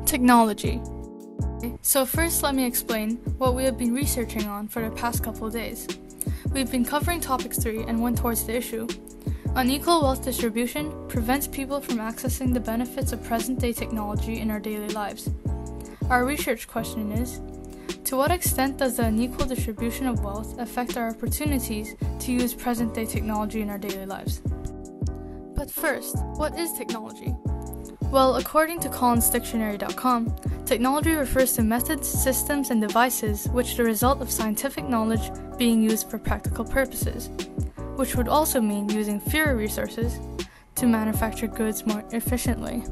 Technology. So first let me explain what we have been researching on for the past couple of days. We've been covering topic 3 and went towards the issue. Unequal wealth distribution prevents people from accessing the benefits of present-day technology in our daily lives. Our research question is, to what extent does the unequal distribution of wealth affect our opportunities to use present-day technology in our daily lives? But first, what is technology? Well, according to collinsdictionary.com, technology refers to methods, systems, and devices which are the result of scientific knowledge being used for practical purposes, which would also mean using fewer resources to manufacture goods more efficiently.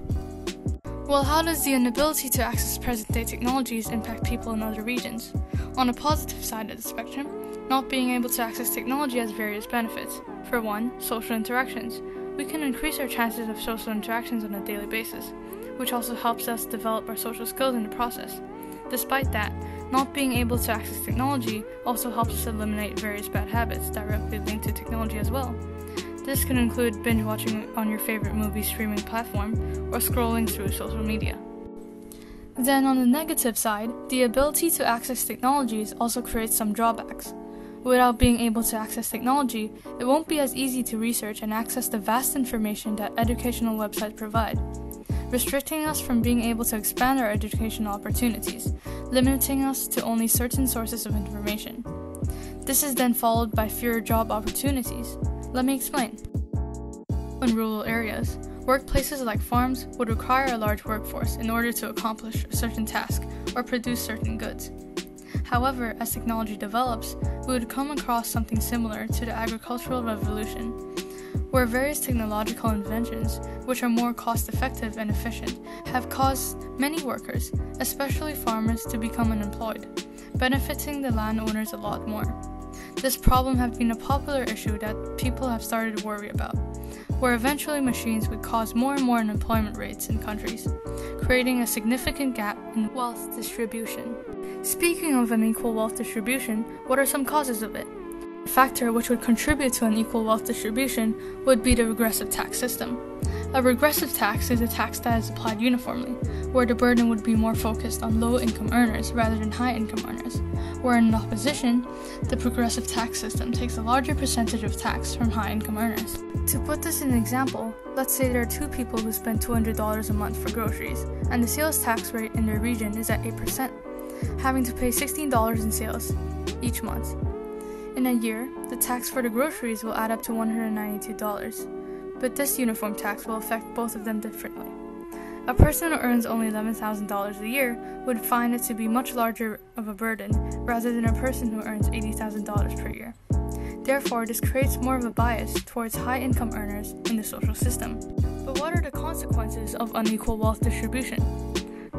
Well, how does the inability to access present-day technologies impact people in other regions? On a positive side of the spectrum, not being able to access technology has various benefits. For one, social interactions. We can increase our chances of social interactions on a daily basis, which also helps us develop our social skills in the process. Despite that, not being able to access technology also helps us eliminate various bad habits directly linked to technology as well. This can include binge watching on your favorite movie streaming platform or scrolling through social media. Then on the negative side, the ability to access technologies also creates some drawbacks. Without being able to access technology, it won't be as easy to research and access the vast information that educational websites provide, restricting us from being able to expand our educational opportunities, limiting us to only certain sources of information. This is then followed by fewer job opportunities. Let me explain. In rural areas, workplaces like farms would require a large workforce in order to accomplish a certain task or produce certain goods. However, as technology develops, we would come across something similar to the agricultural revolution, where various technological inventions, which are more cost-effective and efficient, have caused many workers, especially farmers, to become unemployed, benefiting the landowners a lot more. This problem has been a popular issue that people have started to worry about, where eventually machines would cause more and more unemployment rates in countries, creating a significant gap in wealth distribution. Speaking of unequal wealth distribution, what are some causes of it? A factor which would contribute to unequal wealth distribution would be the regressive tax system. A regressive tax is a tax that is applied uniformly, where the burden would be more focused on low-income earners rather than high-income earners, where in opposition, the progressive tax system takes a larger percentage of tax from high-income earners. To put this in an example, let's say there are two people who spend $200 a month for groceries, and the sales tax rate in their region is at 8%, having to pay $16 in sales each month. In a year, the tax for the groceries will add up to $192, but this uniform tax will affect both of them differently. A person who earns only $11,000 a year would find it to be much larger of a burden rather than a person who earns $80,000 per year. Therefore, this creates more of a bias towards high-income earners in the social system. But what are the consequences of unequal wealth distribution?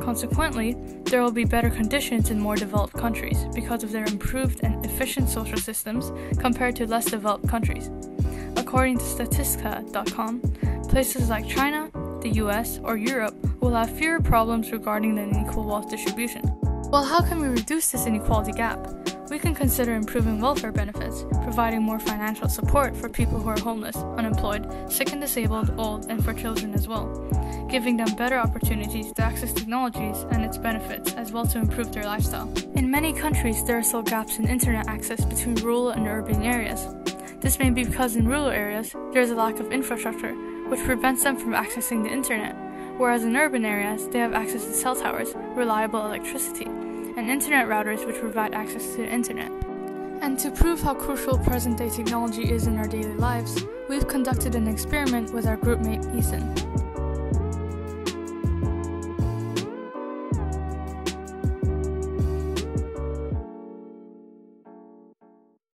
Consequently, there will be better conditions in more developed countries because of their improved and efficient social systems compared to less developed countries. According to Statistica.com, places like China, the US, or Europe will have fewer problems regarding the unequal wealth distribution. Well, how can we reduce this inequality gap? We can consider improving welfare benefits, providing more financial support for people who are homeless, unemployed, sick and disabled, old, and for children as well, giving them better opportunities to access technologies and its benefits, as well to improve their lifestyle. In many countries, there are still gaps in internet access between rural and urban areas. This may be because in rural areas, there is a lack of infrastructure, which prevents them from accessing the internet, whereas in urban areas, they have access to cell towers, reliable electricity, and internet routers which provide access to the internet. And to prove how crucial present-day technology is in our daily lives, we've conducted an experiment with our groupmate Ethan.